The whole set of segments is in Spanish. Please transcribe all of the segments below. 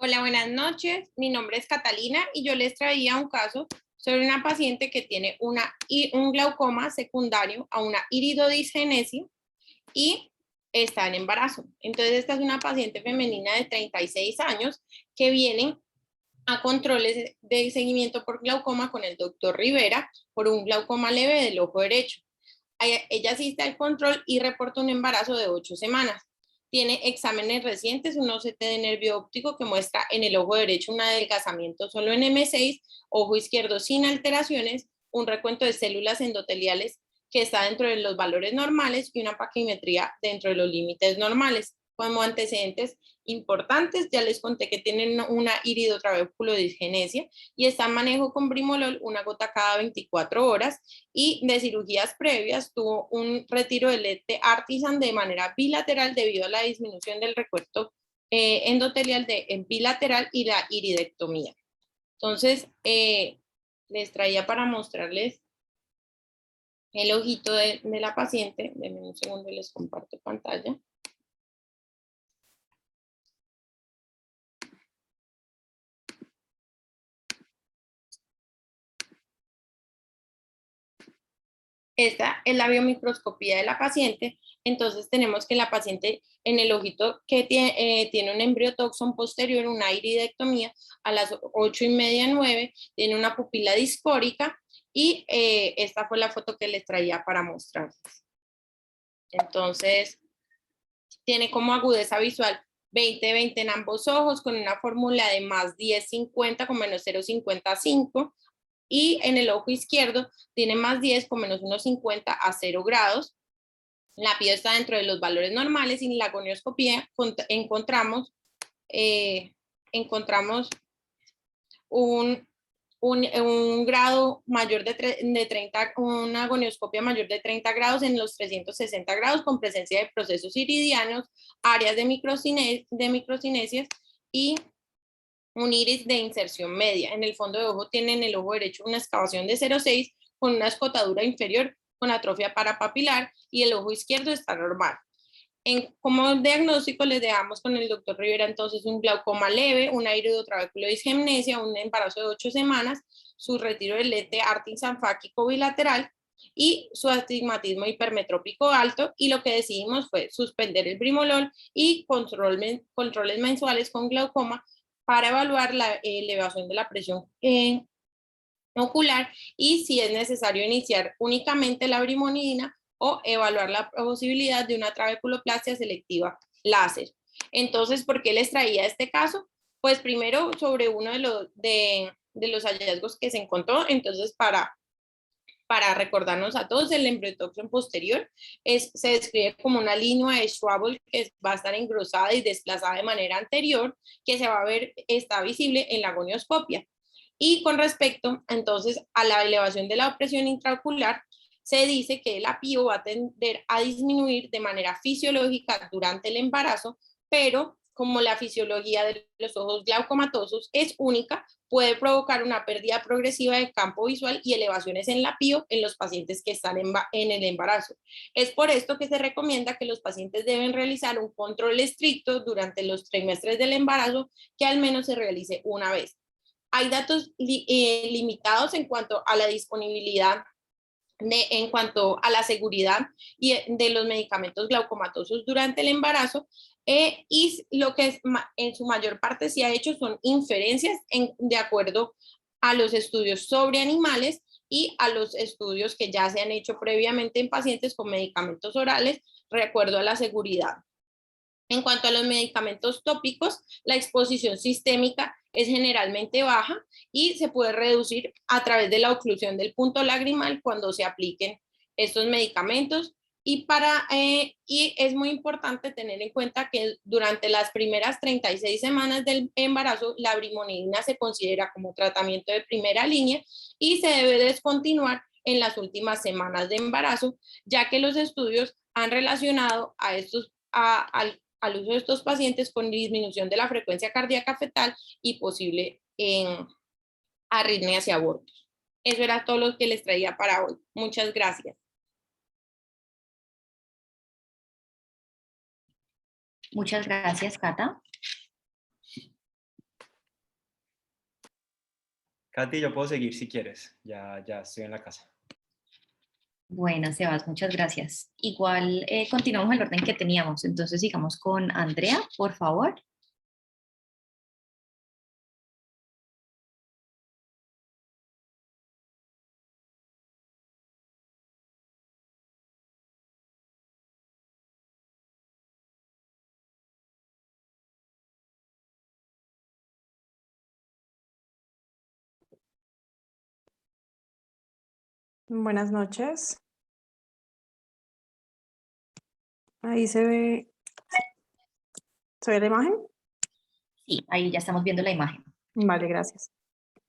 Hola, buenas noches. Mi nombre es Catalina y yo les traía un caso sobre una paciente que tiene un glaucoma secundario a una iridodisgenesia y está en embarazo. Entonces, esta es una paciente femenina de 36 años que viene a controles de seguimiento por glaucoma con el doctor Rivera por un glaucoma leve del ojo derecho. Ella asiste al control y reporta un embarazo de 8 semanas. Tiene exámenes recientes, un OCT de nervio óptico que muestra en el ojo derecho un adelgazamiento solo en M6, ojo izquierdo sin alteraciones, un recuento de células endoteliales que está dentro de los valores normales y una paquimetría dentro de los límites normales. Como antecedentes importantes, ya les conté que tienen una iridotrabeculodisgenesia y está en manejo con brimolol, una gota cada 24 horas, y de cirugías previas tuvo un retiro del lente Artisan de manera bilateral debido a la disminución del recuerdo endotelial bilateral y la iridectomía. Entonces, les traía para mostrarles el ojito de la paciente. Denme un segundo y les comparto pantalla. Esta es la biomicroscopía de la paciente. Entonces tenemos que la paciente en el ojito que tiene un embriotoxón posterior, una iridectomía, a las 8:30, 9, tiene una pupila discórica y esta fue la foto que les traía para mostrarles. Entonces tiene como agudeza visual 20-20 en ambos ojos con una fórmula de más 10-50 con menos 0,55. Y en el ojo izquierdo tiene más 10 con menos 1,50 a 0 grados. La PIO está dentro de los valores normales y en la gonioscopía encontramos un grado mayor de 30, una gonioscopia mayor de 30 grados en los 360 grados con presencia de procesos iridianos, áreas de microcinesias y un iris de inserción media. En el fondo de ojo tiene en el ojo derecho una excavación de 0,6 con una escotadura inferior con atrofia parapapilar y el ojo izquierdo está normal. Como diagnóstico les dejamos con el doctor Rivera entonces un glaucoma leve, una iridotrabeculodisgenesia, un embarazo de 8 semanas, su retiro del lente Artisan fáquico bilateral y su astigmatismo hipermetrópico alto, y lo que decidimos fue suspender el brimolol y controles mensuales con glaucoma para evaluar la elevación de la presión ocular y si es necesario iniciar únicamente la brimonidina o evaluar la posibilidad de una trabeculoplastia selectiva láser. Entonces, ¿por qué les traía este caso? Pues primero sobre uno de los hallazgos que se encontró. Entonces, para recordarnos a todos, el embriotoxón posterior se describe como una línea de Schwabel que va a estar engrosada y desplazada de manera anterior, que se va a ver, está visible en la gonioscopia. Y con respecto entonces a la elevación de la presión intraocular, se dice que la PIO va a tender a disminuir de manera fisiológica durante el embarazo, pero como la fisiología de los ojos glaucomatosos es única, puede provocar una pérdida progresiva de campo visual y elevaciones en la PIO en los pacientes que están en el embarazo. Es por esto que se recomienda que los pacientes deben realizar un control estricto durante los trimestres del embarazo, que al menos se realice una vez. Hay datos limitados en cuanto a la disponibilidad en cuanto a la seguridad de los medicamentos glaucomatosos durante el embarazo, y lo que en su mayor parte se ha hecho son inferencias de acuerdo a los estudios sobre animales y a los estudios que ya se han hecho previamente en pacientes con medicamentos orales, de acuerdo a la seguridad. En cuanto a los medicamentos tópicos, la exposición sistémica es generalmente baja y se puede reducir a través de la oclusión del punto lagrimal cuando se apliquen estos medicamentos. Y es muy importante tener en cuenta que durante las primeras 36 semanas del embarazo, la brimonidina se considera como tratamiento de primera línea y se debe descontinuar en las últimas semanas de embarazo, ya que los estudios han relacionado al uso de estos pacientes con disminución de la frecuencia cardíaca fetal y posible arritmias y abortos. Eso era todo lo que les traía para hoy. Muchas gracias. Muchas gracias, Cata. Katy, yo puedo seguir si quieres. Ya estoy en la casa. Bueno, Sebas, muchas gracias. Igual continuamos el orden que teníamos. Entonces sigamos con Andrea, por favor. Buenas noches. Ahí ¿se ve la imagen? Sí, ahí ya estamos viendo la imagen. Vale, gracias.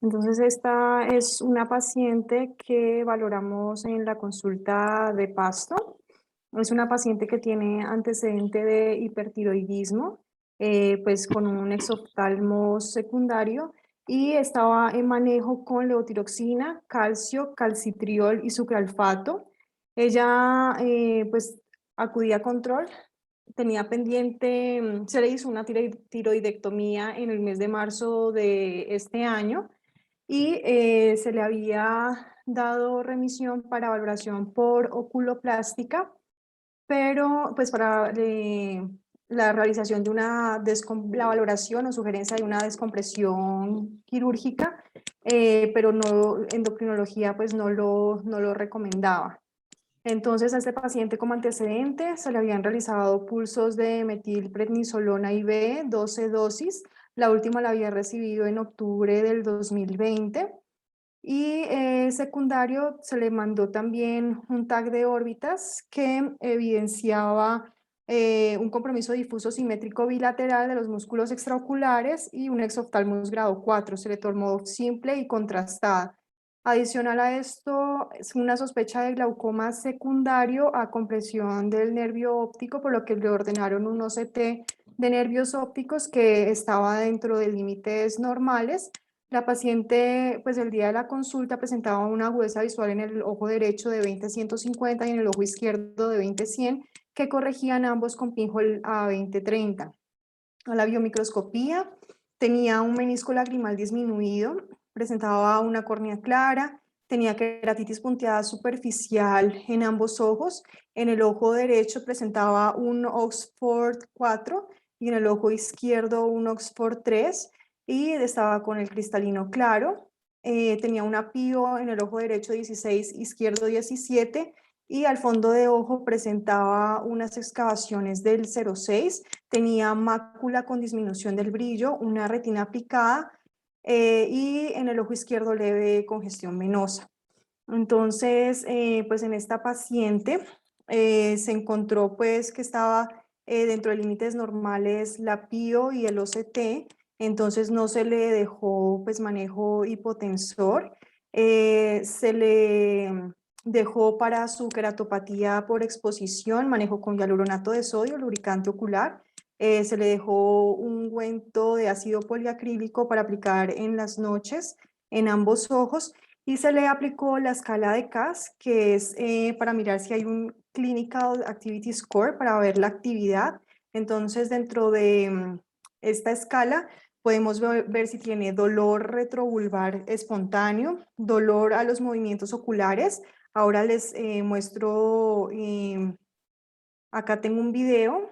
Entonces, esta es una paciente que valoramos en la consulta de Pasto. Es una paciente que tiene antecedente de hipertiroidismo, pues con un exoftalmo secundario y estaba en manejo con levotiroxina, calcio, calcitriol y sucralfato. Ella pues acudía a control, tenía pendiente, se le hizo una tiroidectomía en el mes de marzo de este año y se le había dado remisión para valoración por oculoplástica, pero pues para la realización de la valoración o sugerencia de una descompresión quirúrgica, pero no, endocrinología pues no lo recomendaba. Entonces, a este paciente como antecedente se le habían realizado pulsos de metilprednisolona IV, 12 dosis. La última la había recibido en octubre del 2020. Y secundario se le mandó también un tag de órbitas que evidenciaba un compromiso difuso simétrico bilateral de los músculos extraoculares y un exoftalmos grado 4. Se le tomó simple y contrastada. Adicional a esto, es una sospecha de glaucoma secundario a compresión del nervio óptico, por lo que le ordenaron un OCT de nervios ópticos que estaba dentro de límites normales. La paciente, pues el día de la consulta presentaba una agudeza visual en el ojo derecho de 20-150 y en el ojo izquierdo de 20-100, que corregían ambos con pinhole a 20-30. A la biomicroscopía tenía un menisco lagrimal disminuido, presentaba una córnea clara, tenía queratitis punteada superficial en ambos ojos. En el ojo derecho presentaba un Oxford 4 y en el ojo izquierdo un Oxford 3 y estaba con el cristalino claro. Tenía una PIO en el ojo derecho 16, izquierdo 17 y al fondo de ojo presentaba unas excavaciones del 0,6, tenía mácula con disminución del brillo, una retina picada y en el ojo izquierdo leve congestión venosa. Entonces, pues en esta paciente se encontró pues que estaba dentro de límites normales la PIO y el OCT, entonces no se le dejó pues manejo hipotensor, se le dejó para su queratopatía por exposición, manejo con hialuronato de sodio, lubricante ocular, se le dejó un ungüento de ácido poliacrílico para aplicar en las noches en ambos ojos y se le aplicó la escala de CAS, que es para mirar si hay un Clinical Activity Score para ver la actividad. Entonces, dentro de esta escala, podemos ver si tiene dolor retrovulvar espontáneo, dolor a los movimientos oculares. Ahora les muestro, acá tengo un video.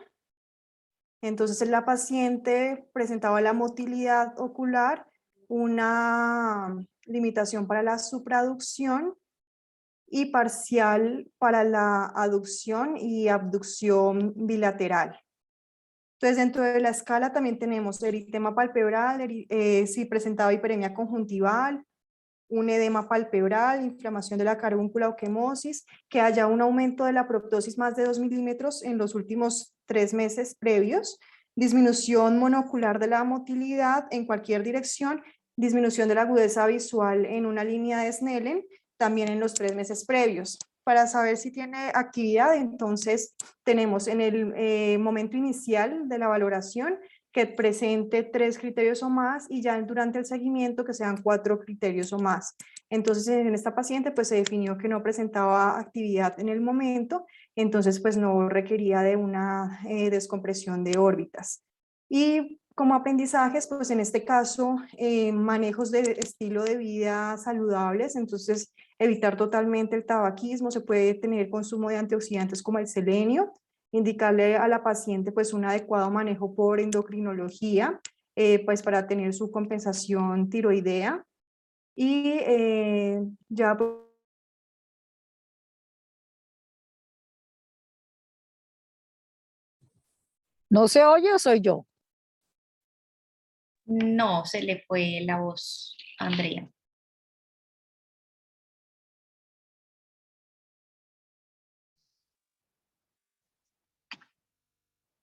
Entonces, la paciente presentaba la motilidad ocular, una limitación para la supraducción y parcial para la aducción y abducción bilateral. Entonces, dentro de la escala también tenemos eritema palpebral, si presentaba hiperemia conjuntival, un edema palpebral, inflamación de la carbúncula o quemosis, que haya un aumento de la proptosis más de 2 milímetros en los últimos 3 meses previos, disminución monocular de la motilidad en cualquier dirección, disminución de la agudeza visual en una línea de Snellen, también en los 3 meses previos. Para saber si tiene actividad, entonces tenemos en el momento inicial de la valoración que presente 3 criterios o más y ya durante el seguimiento que sean 4 criterios o más. Entonces en esta paciente pues se definió que no presentaba actividad en el momento, entonces pues no requería de una descompresión de órbitas. Y como aprendizajes, pues en este caso, manejos de estilo de vida saludables, entonces evitar totalmente el tabaquismo, se puede tener consumo de antioxidantes como el selenio, indicarle a la paciente pues un adecuado manejo por endocrinología, pues para tener su compensación tiroidea y ya ¿No se oye o soy yo? No, se le fue la voz a Andrea.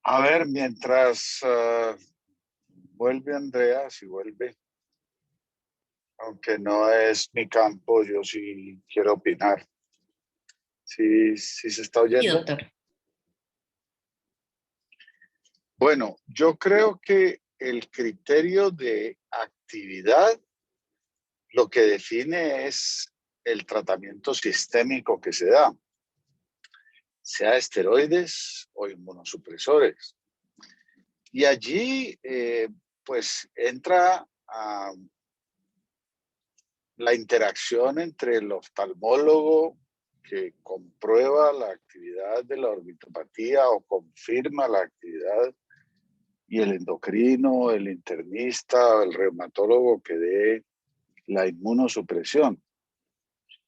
A ver, mientras vuelve Andrea, si vuelve, aunque no es mi campo, yo sí quiero opinar. ¿Sí, sí se está Sí, oyendo? doctor. Bueno, yo creo que el criterio de actividad lo que define es el tratamiento sistémico que se da, sea esteroides o inmunosupresores. Y allí, pues, entra la interacción entre el oftalmólogo que comprueba la actividad de la orbitopatía o confirma la actividad y el endocrino, el internista, el reumatólogo que dé la inmunosupresión,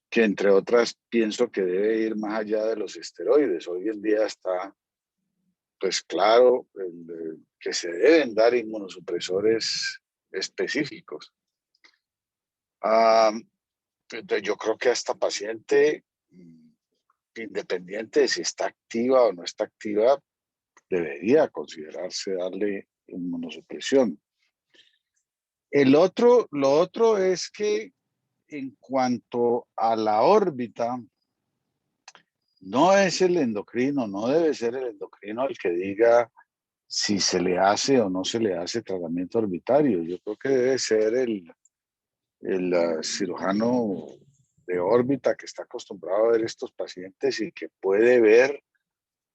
que entre otras pienso que debe ir más allá de los esteroides. Hoy en día está, pues claro, que se deben dar inmunosupresores específicos. Entonces yo creo que a esta paciente, independiente de si está activa o no está activa, debería considerarse darle inmunosupresión. Lo otro es que en cuanto a la órbita, no es el endocrino, no debe ser el endocrino el que diga si se le hace o no se le hace tratamiento orbitario. Yo creo que debe ser el cirujano de órbita que está acostumbrado a ver estos pacientes y que puede ver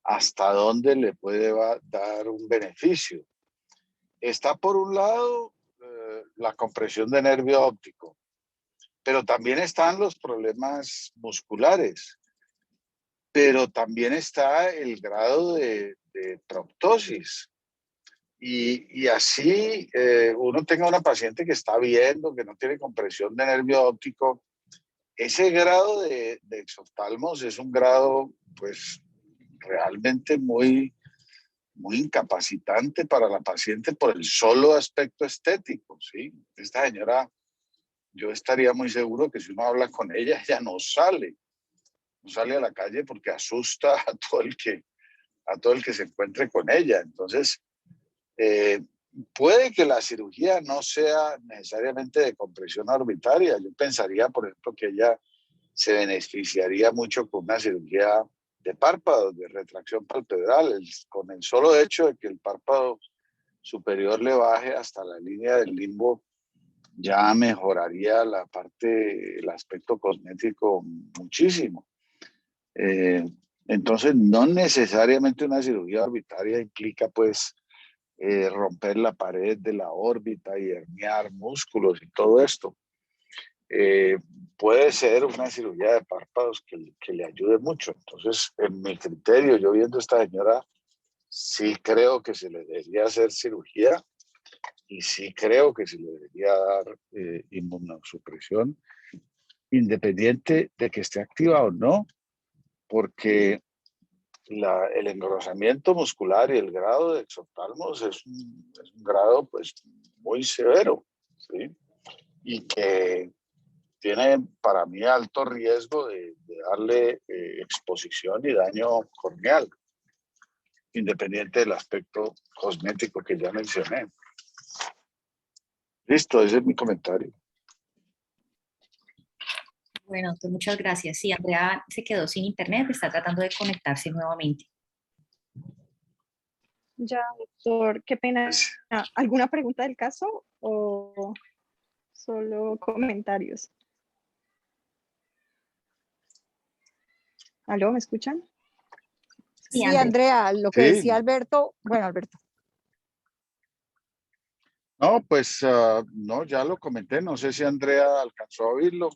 hasta dónde le puede dar un beneficio. Está por un lado la compresión de nervio óptico, pero también están los problemas musculares, pero también está el grado de proptosis. Y así uno tenga una paciente que está viendo, que no tiene compresión de nervio óptico, ese grado de exoftalmos es un grado, pues, realmente muy, muy incapacitante para la paciente por el solo aspecto estético, ¿sí? Esta señora, yo estaría muy seguro que si uno habla con ella, ella no sale a la calle porque asusta a todo el que se encuentre con ella. Entonces, puede que la cirugía no sea necesariamente de compresión orbitaria. Yo pensaría, por ejemplo, que ella se beneficiaría mucho con una cirugía de párpados, de retracción palpebral, con el solo hecho de que el párpado superior le baje hasta la línea del limbo, ya mejoraría la parte, el aspecto cosmético muchísimo. Entonces, no necesariamente una cirugía orbitaria implica, pues, romper la pared de la órbita y herniar músculos y todo esto. Puede ser una cirugía de párpados que le ayude mucho. Entonces, en mi criterio, yo viendo a esta señora, sí creo que se le debería hacer cirugía y sí creo que se le debería dar inmunosupresión, independiente de que esté activa o no, porque el engrosamiento muscular y el grado de exoftalmos es un grado, pues, muy severo, ¿sí? Y que tiene para mí alto riesgo de darle exposición y daño corneal, independiente del aspecto cosmético que ya mencioné. Listo, ese es mi comentario. Bueno, doctor, muchas gracias. Sí, Andrea se quedó sin internet, está tratando de conectarse nuevamente. ya, doctor, qué pena. Pues, ¿Alguna pregunta del caso o solo comentarios? ¿Aló, me escuchan? Sí, Sí, Andrea. Andrea, lo que sí, decía Alberto, bueno, Alberto, No, pues no, ya lo comenté, no sé si Andrea alcanzó a oírlo.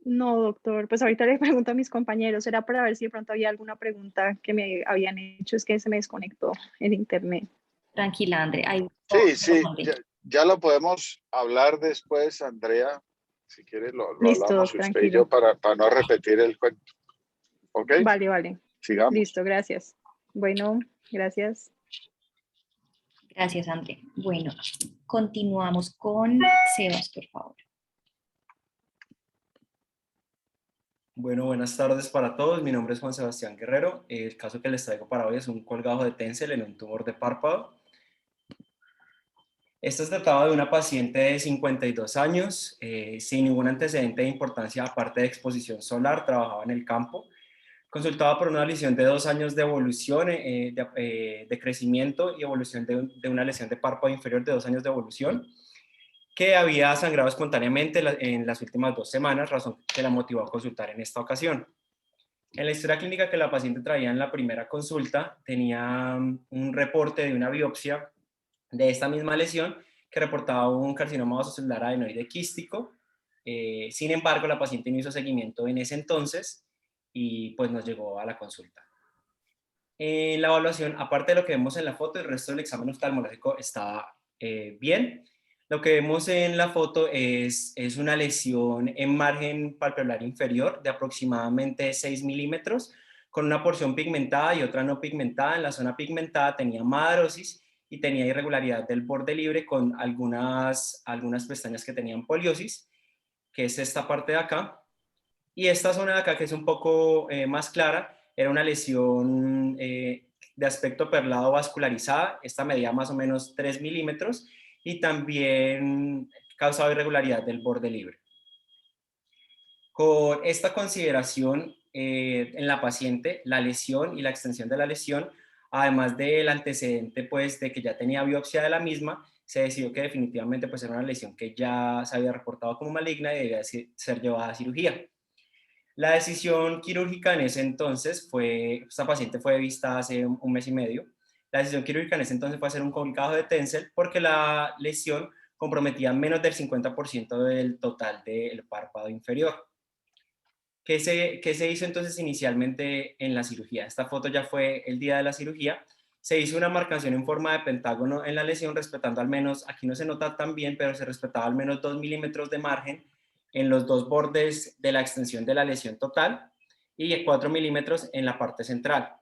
No, doctor, pues ahorita le pregunto a mis compañeros, era para ver si de pronto había alguna pregunta que me habían hecho, es que se me desconectó el internet. Tranquila, Andrea. Ahí Sí, sí, responde. ya lo podemos hablar después, Andrea. Si quieres, lo Listo, hablamos doc, usted y yo tranquilo. para no repetir el cuento. ¿Ok? Vale, vale. Sigamos. Listo, gracias. Bueno, gracias. Gracias, Andrea. Bueno, continuamos con Sebas, por favor. Bueno, buenas tardes para todos. Mi nombre es Juan Sebastián Guerrero. El caso que les traigo para hoy es un colgajo de Tencel en un tumor de párpado. Esto se trataba de una paciente de 52 años, sin ningún antecedente de importancia aparte de exposición solar, trabajaba en el campo. Consultaba por una lesión de 2 años de evolución, de crecimiento y evolución de una lesión de párpado inferior de 2 años de evolución, que había sangrado espontáneamente en las últimas 2 semanas, razón que la motivó a consultar en esta ocasión. En la historia clínica que la paciente traía en la primera consulta, tenía un reporte de una biopsia de esta misma lesión que reportaba un carcinoma vasocelular adenoide quístico. Sin embargo, la paciente no hizo seguimiento en ese entonces y pues nos llegó a la consulta. En la evaluación, aparte de lo que vemos en la foto, el resto del examen oftalmológico estaba bien. Lo que vemos en la foto es una lesión en margen palpebral inferior de aproximadamente 6 milímetros, con una porción pigmentada y otra no pigmentada. En la zona pigmentada tenía madarosis y tenía irregularidad del borde libre con algunas pestañas que tenían poliosis, que es esta parte de acá. Y esta zona de acá, que es un poco más clara, era una lesión de aspecto perlado vascularizada. Esta medía más o menos 3 milímetros y también causaba irregularidad del borde libre. Con esta consideración en la paciente, la lesión y la extensión de la lesión, además del antecedente pues, de que ya tenía biopsia de la misma, se decidió que definitivamente pues, era una lesión que ya se había reportado como maligna y debía ser llevada a cirugía. La decisión quirúrgica en ese entonces esta paciente fue vista hace un mes y medio. La decisión quirúrgica en ese entonces fue hacer un colgado de Tencel porque la lesión comprometía menos del 50% del total del párpado inferior. ¿Qué se hizo entonces inicialmente en la cirugía? Esta foto ya fue el día de la cirugía. Se hizo una marcación en forma de pentágono en la lesión, respetando al menos, aquí no se nota tan bien, pero se respetaba al menos 2 milímetros de margen en los dos bordes de la extensión de la lesión total y 4 milímetros en la parte central.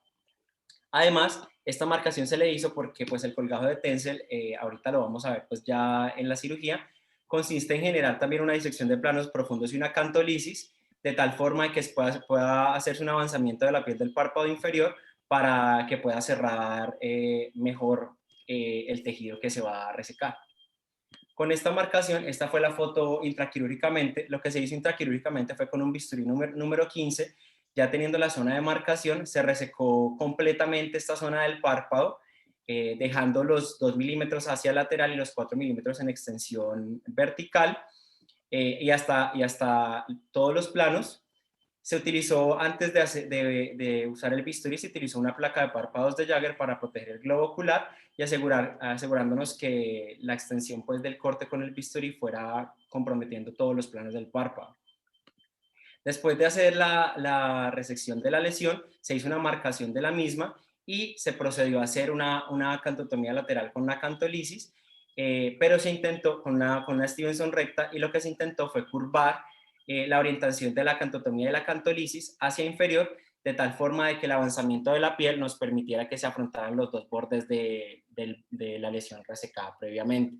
Además, esta marcación se le hizo porque pues, el colgado de Tencel, ahorita lo vamos a ver pues, ya en la cirugía, consiste en generar también una disección de planos profundos y una cantolisis, de tal forma que pueda hacerse un avanzamiento de la piel del párpado inferior para que pueda cerrar mejor el tejido que se va a resecar. Con esta marcación, esta fue la foto intraquirúrgicamente. Lo que se hizo intraquirúrgicamente fue con un bisturí número 15, ya teniendo la zona de marcación, se resecó completamente esta zona del párpado, dejando los 2 milímetros hacia lateral y los 4 milímetros en extensión vertical, y hasta todos los planos. Se utilizó, antes de usar el bisturí, se utilizó una placa de párpados de Jagger para proteger el globo ocular y asegurándonos que la extensión pues, del corte con el bisturí fuera comprometiendo todos los planos del párpado. Después de hacer la resección de la lesión, se hizo una marcación de la misma y se procedió a hacer una acantotomía lateral con una acantolisis, pero se intentó con una Stevenson recta, y lo que se intentó fue curvar la orientación de la acantotomía y la acantolisis hacia inferior, de tal forma de que el avanzamiento de la piel nos permitiera que se afrontaran los dos bordes de la lesión resecada previamente.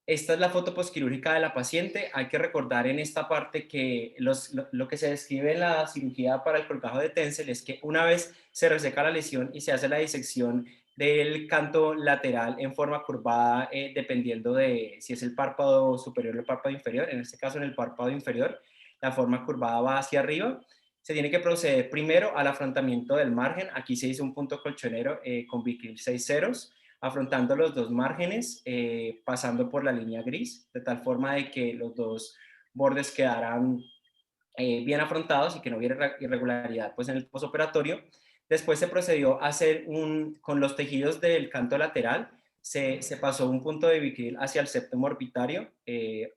Esta es la foto posquirúrgica de la paciente. Hay que recordar en esta parte que lo que se describe en la cirugía para el colgajo de Tencel es que una vez se reseca la lesión y se hace la disección del canto lateral en forma curvada, dependiendo de si es el párpado superior o el párpado inferior. En este caso, en el párpado inferior, la forma curvada va hacia arriba. Se tiene que proceder primero al afrontamiento del margen. Aquí se hizo un punto colchonero con bicril 6 ceros, afrontando los dos márgenes, pasando por la línea gris, de tal forma de que los dos bordes quedaran bien afrontados y que no hubiera irregularidad pues, en el postoperatorio. Después se procedió a hacer con los tejidos del canto lateral, se pasó un punto de biquil hacia el septum orbitario,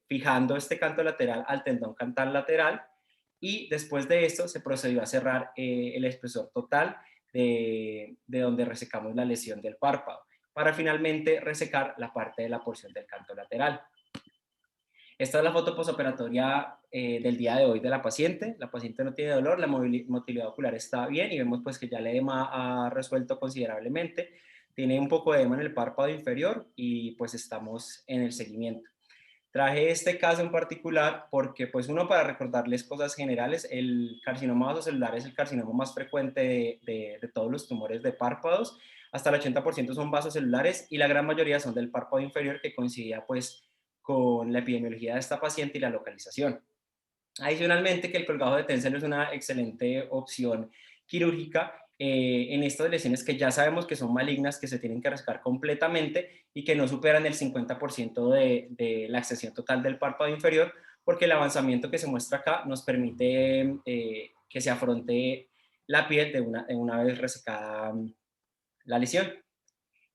fijando este canto lateral al tendón cantal lateral, y después de esto se procedió a cerrar el espesor total de donde resecamos la lesión del párpado, para finalmente resecar la parte de la porción del canto lateral. Esta es la foto posoperatoria del día de hoy de la paciente. La paciente no tiene dolor, la motilidad ocular está bien y vemos pues que ya el edema ha resuelto considerablemente. Tiene un poco de edema en el párpado inferior y pues estamos en el seguimiento. Traje este caso en particular porque, pues, uno, para recordarles cosas generales, el carcinoma vasocelular es el carcinoma más frecuente de todos los tumores de párpados. Hasta el 80% son vasocelulares y la gran mayoría son del párpado inferior, que coincidía pues con la epidemiología de esta paciente y la localización. Adicionalmente, que el colgado de Tencel es una excelente opción quirúrgica en estas lesiones que ya sabemos que son malignas, que se tienen que resecar completamente y que no superan el 50% de la extensión total del párpado inferior, porque el avanzamiento que se muestra acá nos permite que se afronte la piel de una vez resecada la lesión.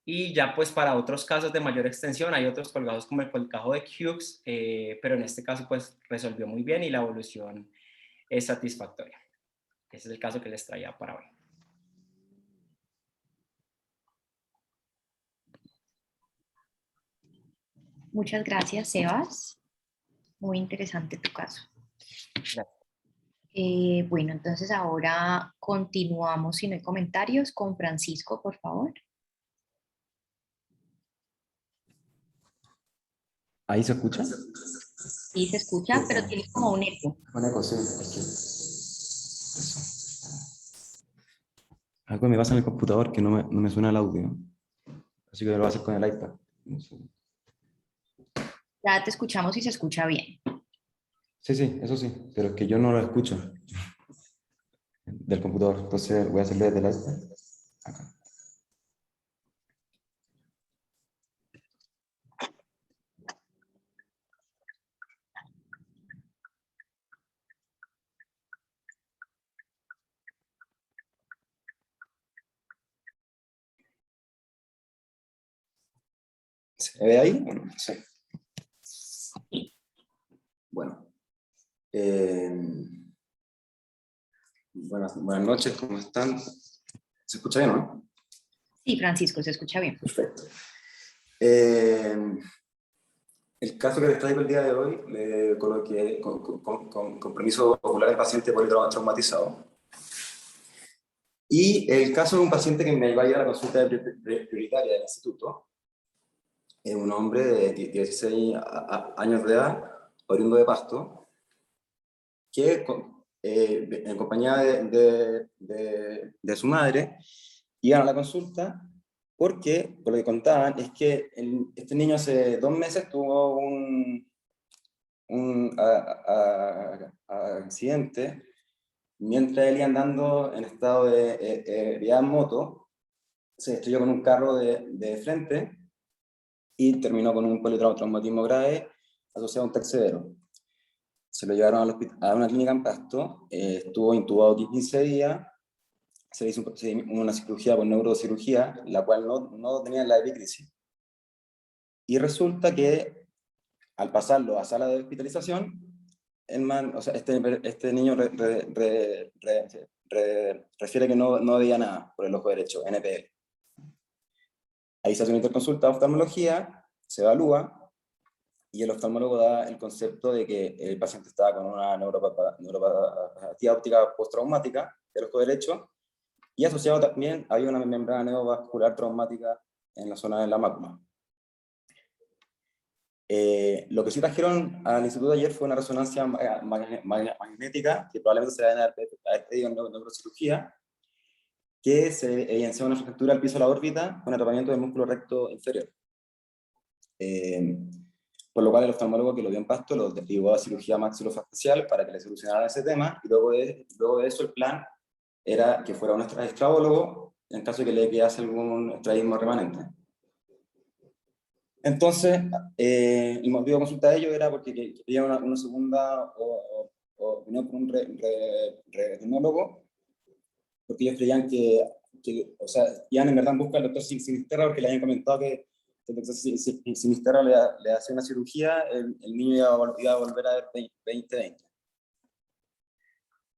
Y ya pues para otros casos de mayor extensión hay otros colgados como el colgado de Hughes, pero en este caso pues resolvió muy bien y la evolución es satisfactoria. Ese es el caso que les traía para hoy. Muchas gracias, Sebas. Muy interesante tu caso. Gracias. Bueno, entonces ahora continuamos, si no hay comentarios, con Francisco, por favor. ¿Ahí se escucha? Sí, se escucha, pero tiene como un eco. Un eco, sí. Algo me pasa en el computador que no me suena el audio. Así que lo voy a hacer con el iPad. Ya te escuchamos y se escucha bien. Sí, eso sí, pero es que yo no lo escucho del computador. Entonces voy a hacerlo desde el iPad. Acá. ¿Se ve ahí? Bueno, sí. Bueno. Buenas noches, ¿cómo están? ¿Se escucha bien, no? Sí, Francisco, se escucha bien. Perfecto. El caso que les traigo el día de hoy le coloqué con compromiso ocular del paciente politraumatizado. Y el caso de un paciente que me va a ir a la consulta prioritaria del instituto. Es un hombre de 16 años de edad, oriundo de Pasto, que en compañía de su madre iban a la consulta porque, por lo que contaban, es que este niño hace 2 meses tuvo un accidente mientras él iba andando en estado de ebriedad en moto, se estrelló con un carro de frente y terminó con un politraumatismo grave asociado a un TAC severo. Se lo llevaron a una clínica en Pasto, estuvo intubado 15 días, se le hizo una cirugía por neurocirugía, la cual no tenía la epícrisis. Y resulta que al pasarlo a sala de hospitalización, este niño refiere que no veía nada por el ojo derecho, NPL. Ahí se hace una interconsulta de oftalmología, se evalúa, y el oftalmólogo da el concepto de que el paciente estaba con una neuropatía óptica postraumática del ojo derecho, y asociado también había una membrana neovascular traumática en la zona de la mácula. Lo que sí trajeron al instituto ayer fue una resonancia magnética, que probablemente se deben haber pedido en neurocirugía, que se evidencia una fractura al piso de la órbita con atrapamiento del músculo recto inferior. Por lo cual el oftalmólogo que lo vio en Pasto lo derivó a cirugía maxilofacial para que le solucionaran ese tema, y luego de eso el plan era que fuera un estrabólogo en caso de que le quedase algún estrabismo remanente. Entonces, el motivo de consulta de ellos era porque quería una segunda opinión con un retinólogo porque ellos creían que o sea, iban en verdad en busca del doctor Sinisterra porque le habían comentado que el doctor Sinisterra le hacía una cirugía, el niño iba a volver a ver 20/20.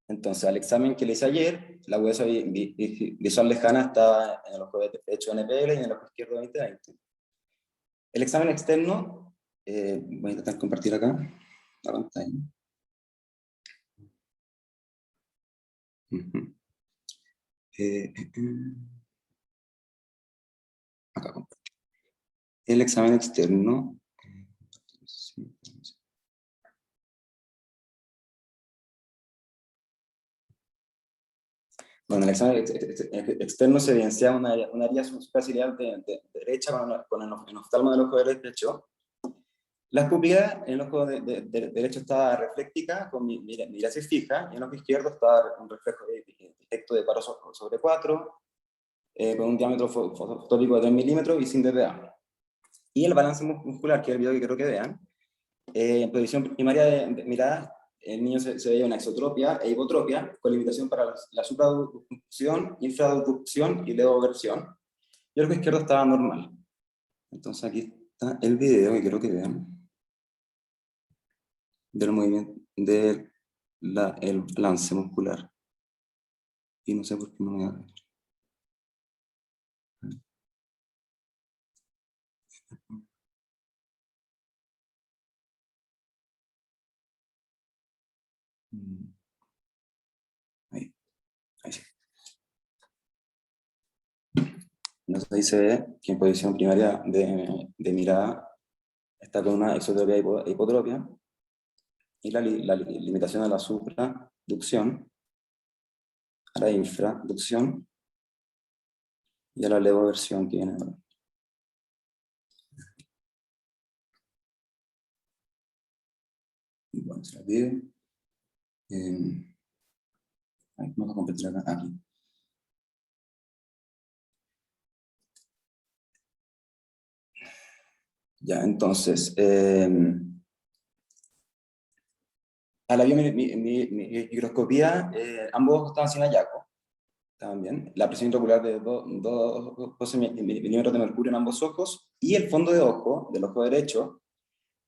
Entonces, al examen que le hice ayer, la huesa visual lejana está en el ojo derecho NPL y en el ojo izquierdo 20/20. El examen externo, voy a intentar compartir acá la pantalla. Acá comparto. El examen externo. Bueno, el examen externo se evidencia una área superciliar de derecha con el oftalmo del ojo derecho. La pupilas en el ojo derecho está refléctica con mirasis fija, y en el ojo izquierdo está un reflejo directo de 4/4, con un diámetro fotópico de 3 milímetros y sin DPA. Y el balance muscular, que es el video que quiero que vean, en posición primaria de mirada, el niño se veía una exotropia e hipotropia, con limitación para la supraducción, infraducción y levoversión. Y el ojo izquierdo estaba normal. Entonces aquí está el video que quiero que vean del movimiento del balance muscular. Y no sé por qué no me va a ver. Ahí sí. Entonces ahí se ve que en posición primaria de mirada está con una exotropia e hipotropia, y la limitación a la supraducción, a la infraducción y a la levoversión que viene ahora. Bueno, se la pide. Vamos a compartir acá, aquí. Ya, entonces, a la biomicroscopía, ambos estaban sin hallazgo, estaban bien. La presión intraocular de 12 milímetros de mercurio en ambos ojos, y el fondo de ojo, del ojo derecho,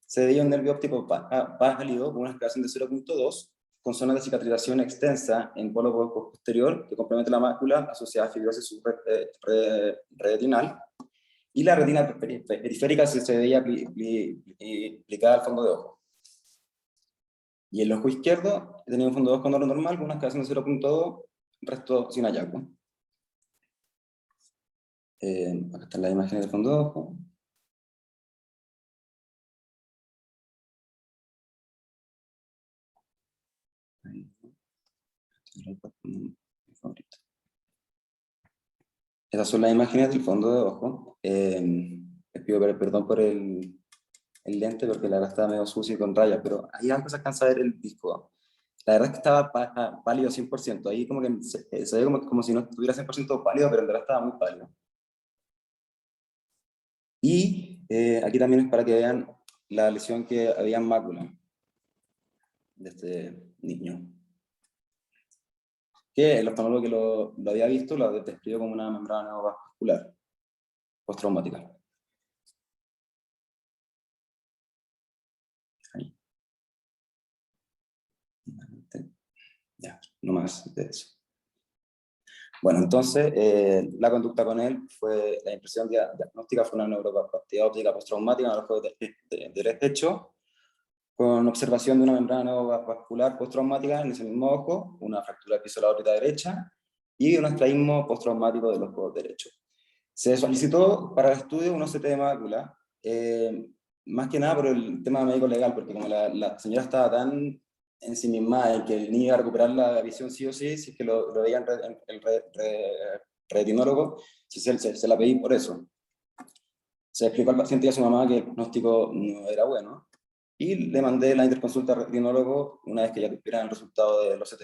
se veía un nervio óptico pálido con una escalación de 0.2, con zonas de cicatrización extensa en polo posterior que complementa la mácula asociada a fibrosis subretinal, y la retina periférica se veía aplicada al fondo de ojo. Y el ojo izquierdo tenía un fondo de ojo normal con una escalación de 0.2, resto sin hallazgo. Acá están las imágenes del fondo de ojo. Ahí. Esas son las imágenes del fondo de ojo. Les pido perdón por el lente, porque la verdad estaba medio sucio y con rayas, pero ahí algo se alcanza a ver el disco. La verdad es que estaba pálido 100%, ahí como que se ve como si no estuviera 100% pálido, pero en verdad estaba muy pálido. Y aquí también es para que vean la lesión que había en mácula de este niño, que el oftalmólogo que lo había visto lo describió como una membrana neovascular postraumática. Ahí. Ya, no más de eso. Bueno, entonces, la conducta con él fue, la impresión diagnóstica fue una neuropatía óptica postraumática en el ojo derecho, con observación de una membrana neovascular postraumática en ese mismo ojo, una fractura del piso de la órbita derecha y un estraísmo postraumático del ojo derecho. Se solicitó para el estudio un OCT de mácula, más que nada por el tema médico legal, porque como la señora estaba tan ensimismada en que el niño iba a recuperar la visión sí o sí, si es que lo veía el retinólogo, se la pedí por eso. Se explicó al paciente y a su mamá que el pronóstico no era bueno, y le mandé la interconsulta al retinólogo una vez que ya tuviera el resultado del OCT.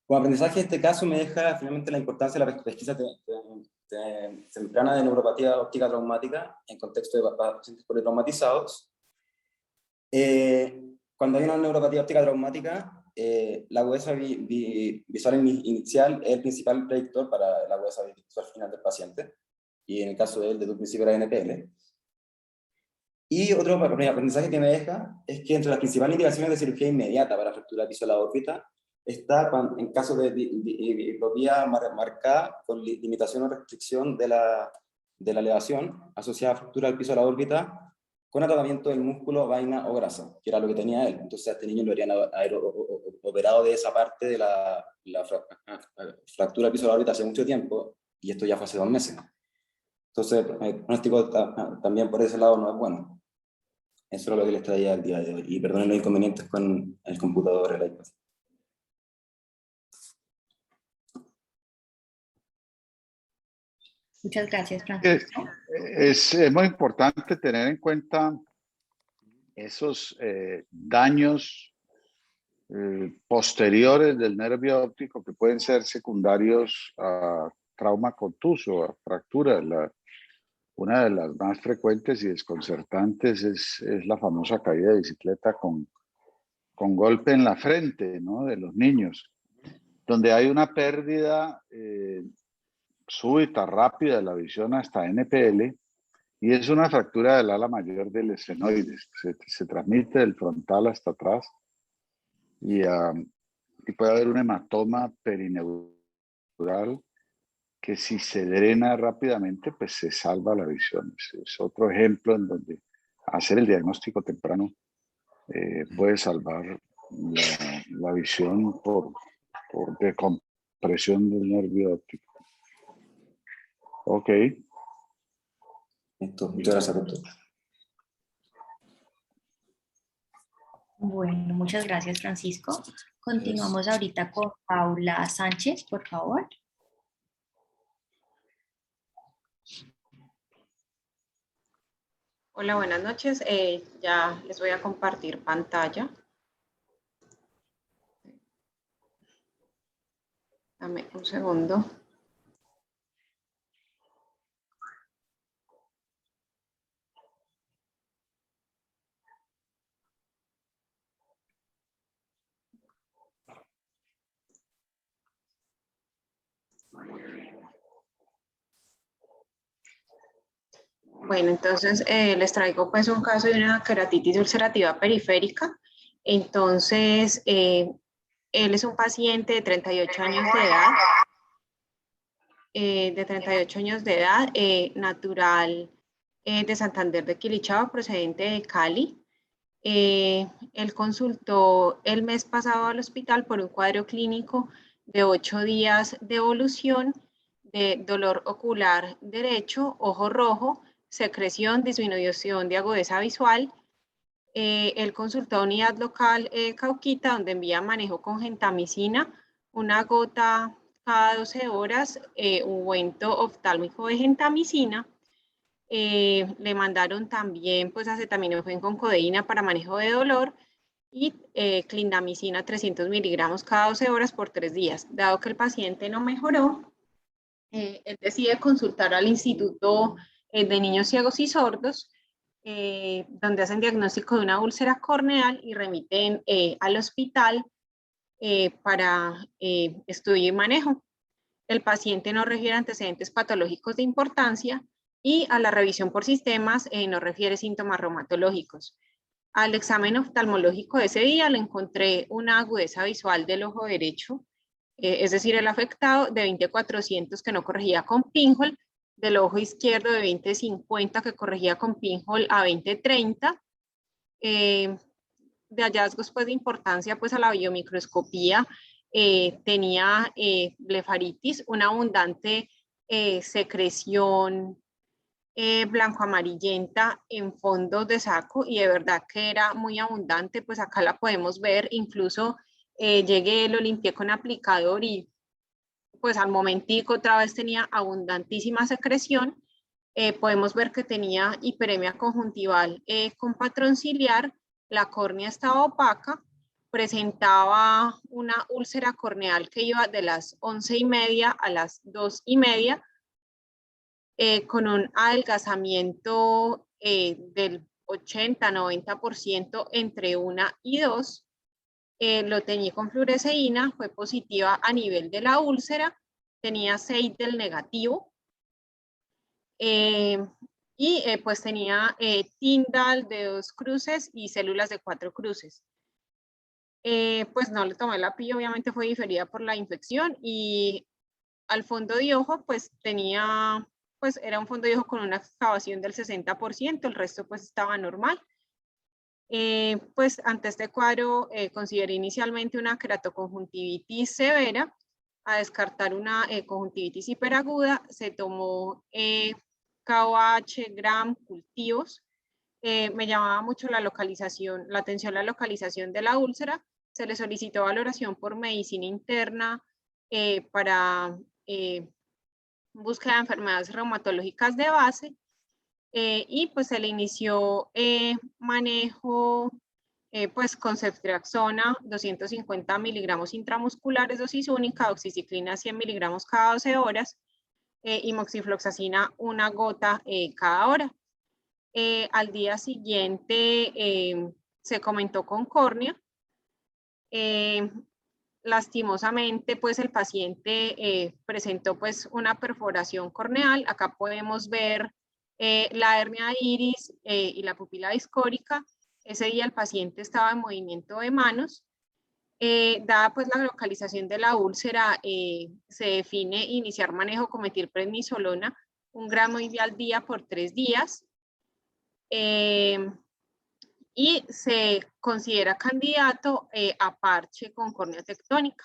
Como aprendizaje, este caso me deja finalmente la importancia de la pesquisa temprana de neuropatía óptica traumática en contexto de pacientes politraumatizados. Cuando hay una neuropatía óptica traumática, la agudeza visual inicial es el principal predictor para la agudeza visual final del paciente, y en el caso de él, desde un principio era NPL. Y otro aprendizaje que me deja es que entre las principales indicaciones de cirugía inmediata para fractura de piso de la órbita está en caso de diplopía marcada con limitación o restricción de la elevación asociada a fractura del piso de la órbita con atacamiento del músculo, vaina o grasa, que era lo que tenía él. Entonces a este niño lo habrían haber operado de esa parte de la fractura del piso de la órbita hace mucho tiempo, y esto ya fue hace 2 meses. Entonces el pronóstico también por ese lado no es bueno. Eso es lo que les traía el día de hoy. Y perdonen los inconvenientes con el computador, el iPad. Muchas gracias, Francisco. Es muy importante tener en cuenta esos daños posteriores del nervio óptico que pueden ser secundarios a trauma contuso, a fractura. Una de las más frecuentes y desconcertantes es la famosa caída de bicicleta con golpe en la frente, ¿no?, de los niños, donde hay una pérdida súbita, rápida de la visión hasta NPL, y es una fractura del ala mayor del esfenoide. Se transmite del frontal hasta atrás, y puede haber un hematoma perineural que, si se drena rápidamente, pues se salva la visión. Es otro ejemplo en donde hacer el diagnóstico temprano puede salvar la visión por decompresión del nervio óptico. Ok. Muchas gracias, doctor. Bueno, muchas gracias, Francisco. Continuamos ahorita con Paula Sánchez, por favor. Hola, buenas noches. Ya les voy a compartir pantalla. Dame un segundo. Bueno, entonces les traigo pues un caso de una queratitis ulcerativa periférica. Entonces, él es un paciente de 38 años de edad, natural de Santander de Quilichao, procedente de Cali. Él consultó el mes pasado al hospital por un cuadro clínico de 8 días de evolución de dolor ocular derecho, ojo rojo, secreción, disminución de agudeza visual. Él consultó a unidad local Cauquita, donde envía manejo con gentamicina, una gota cada 12 horas, ungüento oftálmico de gentamicina. Le mandaron también pues acetaminofén con codeína para manejo de dolor y clindamicina 300 miligramos cada 12 horas por 3 días. Dado que el paciente no mejoró, él decide consultar al Instituto de Niños Ciegos y Sordos, donde hacen diagnóstico de una úlcera corneal y remiten al hospital para estudio y manejo. El paciente no refiere antecedentes patológicos de importancia y a la revisión por sistemas no refiere síntomas reumatológicos. Al examen oftalmológico de ese día le encontré una agudeza visual del ojo derecho, es decir, el afectado de 20/400 que no corregía con pinhole, del ojo izquierdo de 20/50 que corregía con pinhole a 20/30. De hallazgos pues, de importancia pues, a la biomicroscopía, tenía blefaritis, una abundante secreción blanco-amarillenta en fondos de saco, y de verdad que era muy abundante. Pues acá la podemos ver, incluso llegué, lo limpié con aplicador y pues al momentico otra vez tenía abundantísima secreción. Podemos ver que tenía hiperemia conjuntival con patrón ciliar, la córnea estaba opaca, presentaba una úlcera corneal que iba de las 11:30 a las 2:30, con un adelgazamiento del 80-90% entre 1 y 2. Lo teñí con fluoresceína, fue positiva a nivel de la úlcera, tenía Seidel negativo, y pues tenía Tyndall de 2 cruces y células de 4 cruces. Pues no le tomé la PI, obviamente fue diferida por la infección, y al fondo de ojo pues tenía, pues era un fondo de ojo con una excavación del 60%, el resto pues estaba normal. Pues ante este cuadro consideré inicialmente una queratoconjuntivitis severa. A descartar una conjuntivitis hiperaguda, se tomó KOH, Gram, cultivos. Me llamaba mucho la atención la localización de la úlcera. Se le solicitó valoración por medicina interna para búsqueda de enfermedades reumatológicas de base. Y pues se le inició manejo pues con ceftriaxona 250 miligramos intramusculares, dosis única, oxiciclina 100 miligramos cada 12 horas y moxifloxacina 1 gota cada hora. Al día siguiente se comentó con córnea. Lastimosamente, pues el paciente presentó pues una perforación corneal. Acá podemos ver la hernia iris y la pupila discórica. Ese día el paciente estaba en movimiento de manos. Dada pues la localización de la úlcera, se define iniciar manejo con metilprednisolona 1 gramo al día por 3 días. Y se considera candidato a parche con córnea tectónica.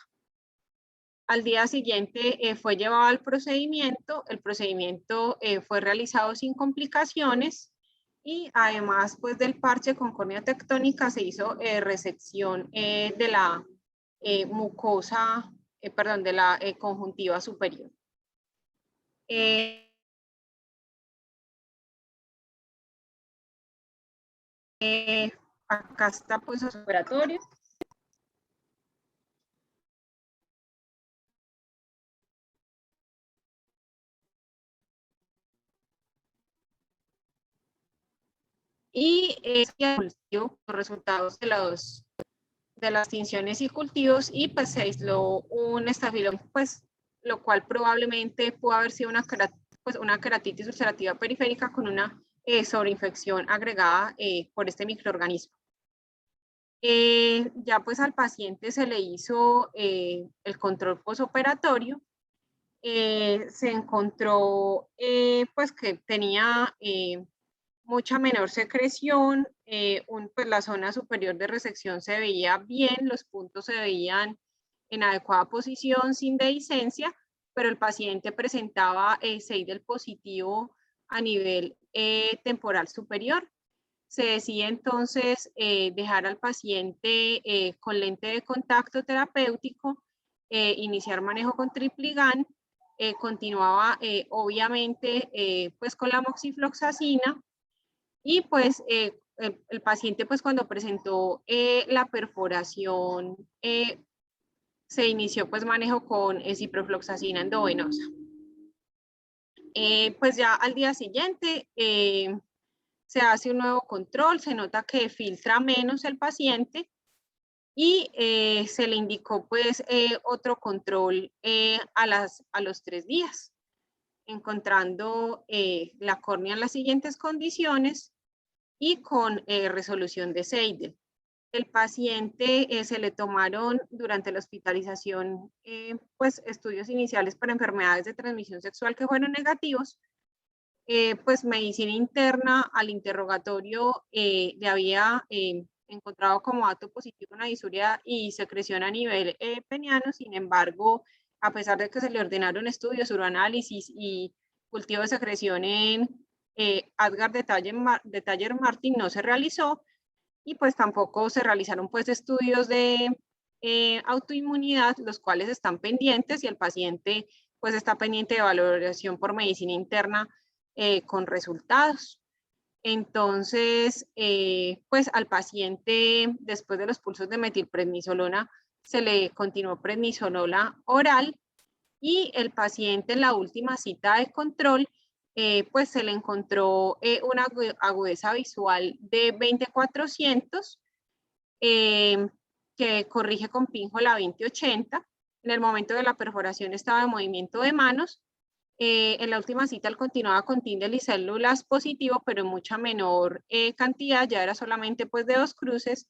Al día siguiente fue llevado al procedimiento. El procedimiento fue realizado sin complicaciones, y además pues del parche con córnea tectónica se hizo resección de la mucosa, perdón, de la conjuntiva superior. Acá está pues los operatorios. Y los resultados de las tinciones y cultivos, y pues se aisló un estafilococcus, pues, lo cual probablemente pudo haber sido una queratitis ulcerativa periférica con una sobreinfección agregada por este microorganismo. Ya pues al paciente se le hizo el control posoperatorio. Se encontró pues que tenía mucha menor secreción, pues la zona superior de resección se veía bien, los puntos se veían en adecuada posición, sin dehiscencia, pero el paciente presentaba Seidel positivo a nivel temporal superior. Se decide entonces dejar al paciente con lente de contacto terapéutico, iniciar manejo con Tripligan. Continuaba obviamente pues con la moxifloxacina, y pues el paciente pues cuando presentó la perforación se inició pues manejo con ciprofloxacina endovenosa. Pues ya al día siguiente se hace un nuevo control, se nota que filtra menos el paciente, y se le indicó pues otro control a los 3 días, encontrando la córnea en las siguientes condiciones y con resolución de Seidel. El paciente se le tomaron durante la hospitalización pues estudios iniciales para enfermedades de transmisión sexual que fueron negativos. Pues medicina interna al interrogatorio le había encontrado como dato positivo una disuria y secreción a nivel peniano. Sin embargo, a pesar de que se le ordenaron estudios, uroanálisis y cultivo de secreción en Asgard de Taller-Martin, no se realizó, y pues tampoco se realizaron pues estudios de autoinmunidad, los cuales están pendientes, y el paciente pues está pendiente de valoración por medicina interna con resultados. Entonces, pues al paciente, después de los pulsos de metilprednisolona, se le continuó prednisolola oral, y el paciente en la última cita de control, pues se le encontró una agudeza visual de 20/400, que corrige con pinhole a 2080. En el momento de la perforación estaba en movimiento de manos. En la última cita él continuaba con Tyndall y células positivo, pero en mucha menor cantidad, ya era solamente pues de 2 cruces,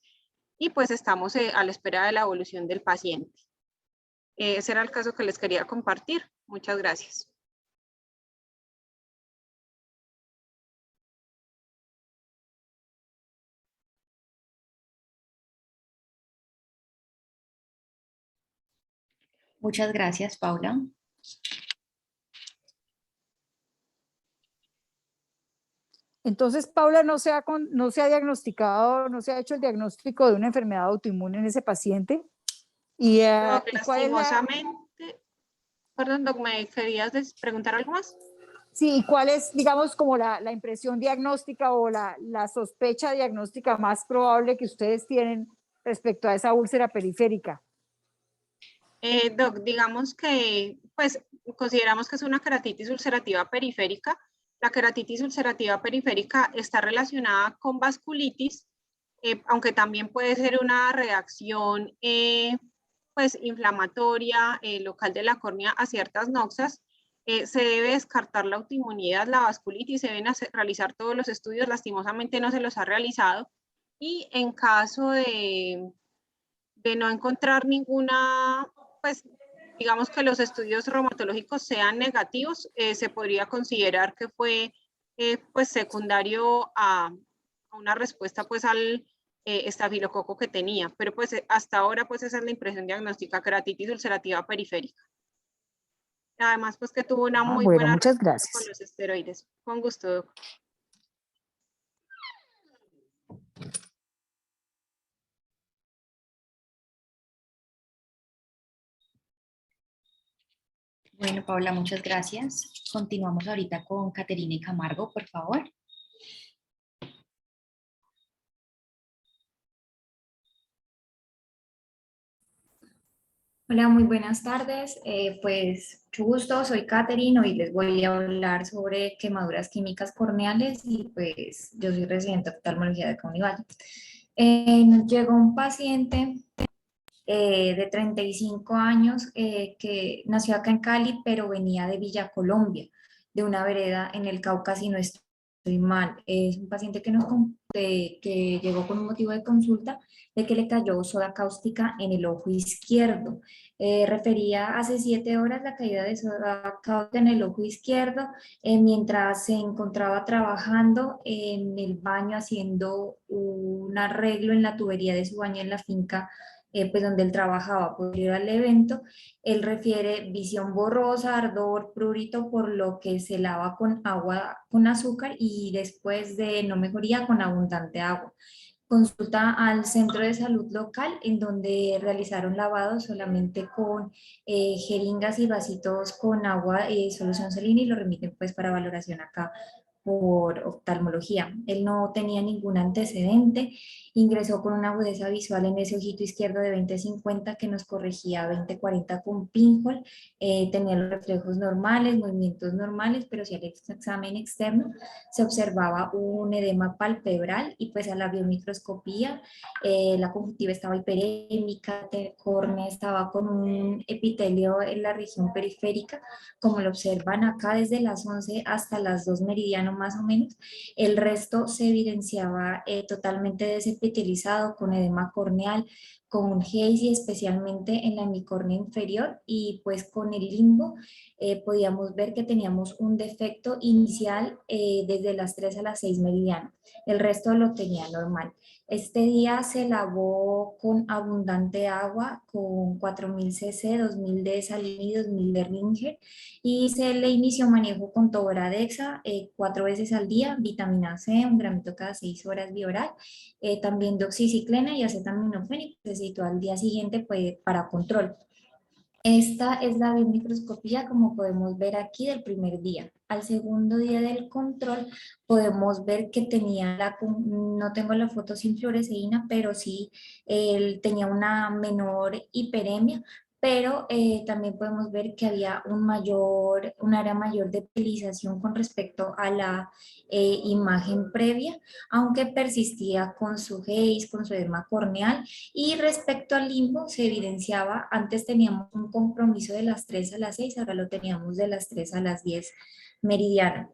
y pues estamos a la espera de la evolución del paciente. Ese era el caso que les quería compartir. Muchas gracias. Muchas gracias, Paula. Entonces, Paula, no se ha diagnosticado, no se ha hecho el diagnóstico de una enfermedad autoinmune en ese paciente. ¿Y, Doc, ¿y cuál es la, lastimosamente, perdón, Doc, ¿me querías preguntar algo más? sí, y cuál es, digamos, como la impresión diagnóstica o la sospecha diagnóstica más probable que ustedes tienen respecto a esa úlcera periférica? Doc, digamos que, pues, consideramos que es una queratitis ulcerativa periférica. La queratitis ulcerativa periférica está relacionada con vasculitis, aunque también puede ser una reacción, pues, inflamatoria local de la córnea a ciertas noxas. Se debe descartar la autoinmunidad, la vasculitis, se deben realizar todos los estudios, lastimosamente no se los ha realizado. Y en caso de no encontrar ninguna, pues digamos que los estudios reumatológicos sean negativos, se podría considerar que fue pues secundario a una respuesta pues al estafilococo que tenía, pero pues hasta ahora pues esa es la impresión diagnóstica, queratitis ulcerativa periférica. Además pues que tuvo una muy Bueno, buena muchas respuesta gracias. con los esteroides. Con gusto, doctor. Bueno, Paula, muchas gracias. Continuamos ahorita con Caterine Camargo, por favor. Hola, muy buenas tardes. Pues mucho gusto, soy Caterine. Hoy les voy a hablar sobre quemaduras químicas corneales y pues yo soy residente de oftalmología de Caunivalle. Nos llegó un paciente de 35 años que nació acá en Cali, pero venía de Villa Colombia, de una vereda en el Cauca, si no estoy mal. Es un paciente que llegó con un motivo de consulta de que le cayó soda cáustica en el ojo izquierdo. Refería hace 7 horas la caída de soda cáustica en el ojo izquierdo mientras se encontraba trabajando en el baño haciendo un arreglo en la tubería de su baño en la finca pues donde él trabajaba. Posterior al evento, él refiere visión borrosa, ardor, prurito, por lo que se lava con agua con azúcar y después de no mejoría con abundante agua. Consulta al centro de salud local en donde realizaron lavado solamente con jeringas y vasitos con agua, solución salina, y lo remiten pues para valoración acá por oftalmología. Él no tenía ningún antecedente, ingresó con una agudeza visual en ese ojito izquierdo de 20/50 que nos corregía 20/40 con pinhole, tenía los reflejos normales, movimientos normales, pero si al examen externo se observaba un edema palpebral y pues a la biomicroscopía la conjuntiva estaba hiperémica, el córnea estaba con un epitelio en la región periférica, como lo observan acá desde las 11 hasta las 2 meridiano más o menos. El resto se evidenciaba totalmente desepitelizado, con edema corneal, con haze y especialmente en la hemicórnea inferior, y pues con el limbo podíamos ver que teníamos un defecto inicial desde las 3 a las 6 meridiano. El resto lo tenía normal. Este día se lavó con abundante agua, con 4000 cc, 2000 de salina y 2000 de Ringer, y se le inició manejo con Tobradexa 4 veces al día, vitamina C, 1 gramito cada 6 horas bioral, también doxiciclina y acetaminofén, y se citó al día siguiente pues, para control. Esta es la biomicroscopía, como podemos ver aquí, del primer día. Al segundo día del control podemos ver que tenía no tengo la foto sin fluoresceína, pero sí él tenía una menor hiperemia, pero también podemos ver que había un área mayor de pigmentación con respecto a la imagen previa, aunque persistía con su haze, con su edema corneal, y respecto al limbo se evidenciaba, antes teníamos un compromiso de las 3 a las 6, ahora lo teníamos de las 3 a las 10 meridiano.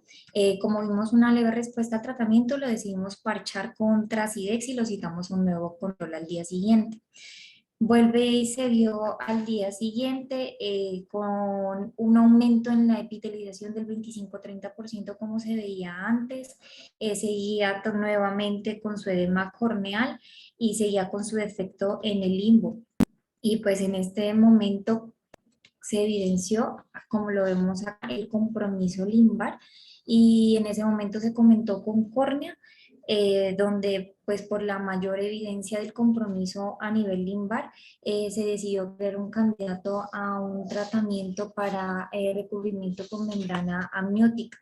Como vimos una leve respuesta al tratamiento, lo decidimos parchar con Trasidex y lo citamos un nuevo control al día siguiente. Vuelve y se vio al día siguiente con un aumento en la epitelización del 25-30% como se veía antes, seguía nuevamente con su edema corneal y seguía con su defecto en el limbo. Y pues en este momento se evidenció, como lo vemos acá, el compromiso limbar y en ese momento se comentó con córnea, donde pues por la mayor evidencia del compromiso a nivel limbar, se decidió que era un candidato a un tratamiento para recubrimiento con membrana amniótica.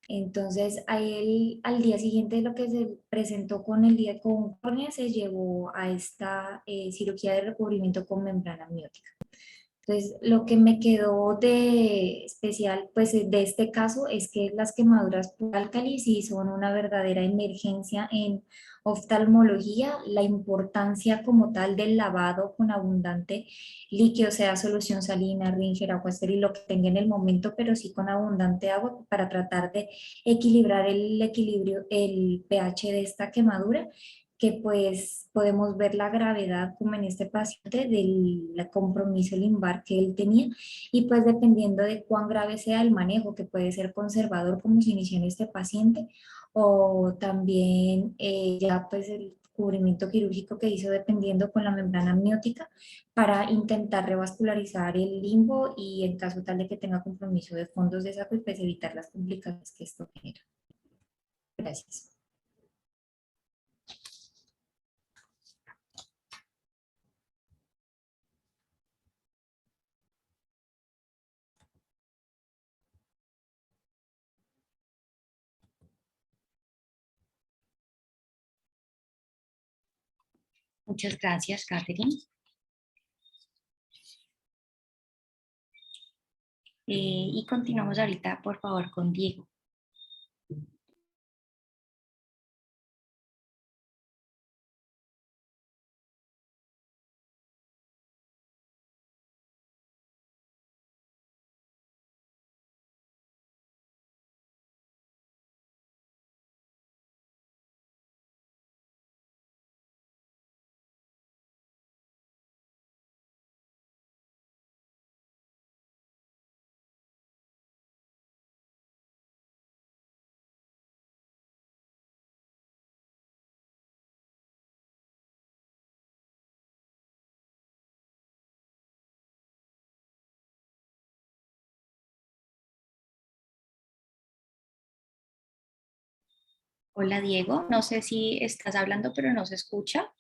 Entonces, a él, al día siguiente de lo que se presentó con el día con córnea, se llevó a esta cirugía de recubrimiento con membrana amniótica. Entonces, lo que me quedó de especial, pues, de este caso es que las quemaduras por álcali sí son una verdadera emergencia en oftalmología. La importancia como tal del lavado con abundante líquido, sea solución salina, Ringer, agua estéril, lo que tenga en el momento, pero sí con abundante agua para tratar de equilibrar el equilibrio, el pH de esta quemadura, que pues podemos ver la gravedad como en este paciente del compromiso limbar que él tenía y pues dependiendo de cuán grave sea el manejo, que puede ser conservador como se inició en este paciente o también ya pues el cubrimiento quirúrgico que hizo dependiendo con la membrana amniótica para intentar revascularizar el limbo y en caso tal de que tenga compromiso de fondos de saco y pues evitar las complicaciones que esto genera. Gracias. Muchas gracias, Catherine. Y continuamos ahorita, por favor, con Diego. Hola, Diego. No sé si estás hablando, pero no se escucha.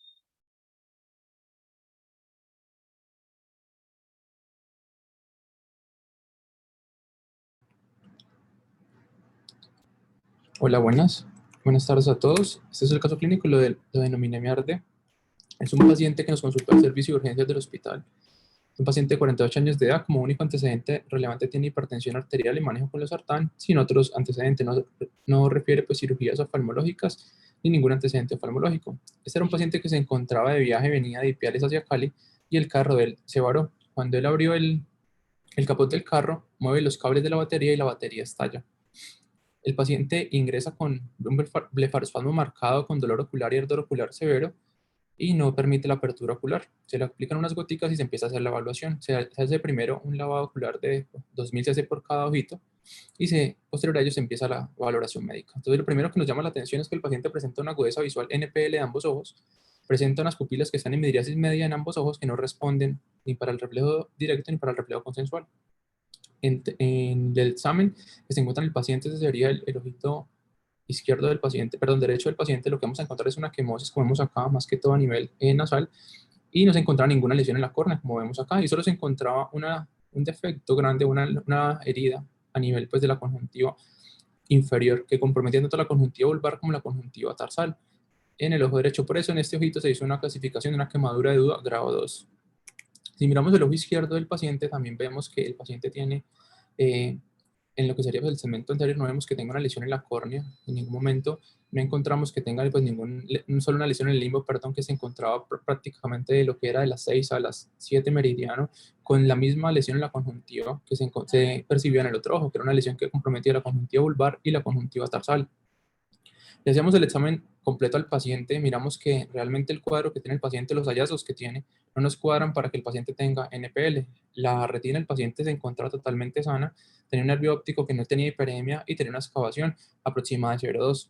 Hola, buenas. Buenas tardes a todos. Este es el caso clínico, lo denominé MIARDE. Es un paciente que nos consultó al servicio de urgencias del hospital. Un paciente de 48 años de edad, como único antecedente relevante tiene hipertensión arterial y manejo con losartán, sin otros antecedentes. No refiere pues cirugías oftalmológicas ni ningún antecedente oftalmológico. Este era un paciente que se encontraba de viaje, venía de Ipiales hacia Cali y el carro de él se varó. Cuando él abrió el capot del carro, mueve los cables de la batería y la batería estalla. El paciente ingresa con un blefarospasmo marcado con dolor ocular y ardor ocular severo y no permite la apertura ocular. Se le aplican unas goticas y se empieza a hacer la evaluación. Se hace primero un lavado ocular de 2000 cc por cada ojito y posterior a ello se empieza la valoración médica. Entonces lo primero que nos llama la atención es que el paciente presenta una agudeza visual NPL de ambos ojos, presenta unas pupilas que están en midriasis media en ambos ojos que no responden ni para el reflejo directo ni para el reflejo consensual. En el examen que se encuentra en el paciente, ese sería el ojito izquierdo del paciente, perdón, derecho del paciente. Lo que vamos a encontrar es una quemosis, como vemos acá, más que todo a nivel nasal, y no se encontraba ninguna lesión en la córnea, como vemos acá, y solo se encontraba un defecto grande, una herida a nivel pues, de la conjuntiva inferior, que comprometía tanto la conjuntiva vulvar como la conjuntiva tarsal en el ojo derecho. Por eso en este ojito se hizo una clasificación de una quemadura de duda grado 2. Si miramos el ojo izquierdo del paciente, también vemos que el paciente tiene, en lo que sería pues, el segmento anterior, no vemos que tenga una lesión en la córnea, en ningún momento no encontramos que tenga pues, solo una lesión en el limbo, perdón, que se encontraba prácticamente de lo que era de las 6 a las 7 meridiano, con la misma lesión en la conjuntiva que se percibió en el otro ojo, que era una lesión que comprometía la conjuntiva vulvar y la conjuntiva tarsal. Le hacemos el examen completo al paciente, miramos que realmente el cuadro que tiene el paciente, los hallazgos que tiene, no nos cuadran para que el paciente tenga NPL. La retina del paciente se encontraba totalmente sana, tenía un nervio óptico que no tenía hiperemia y tenía una excavación aproximada de 0,2.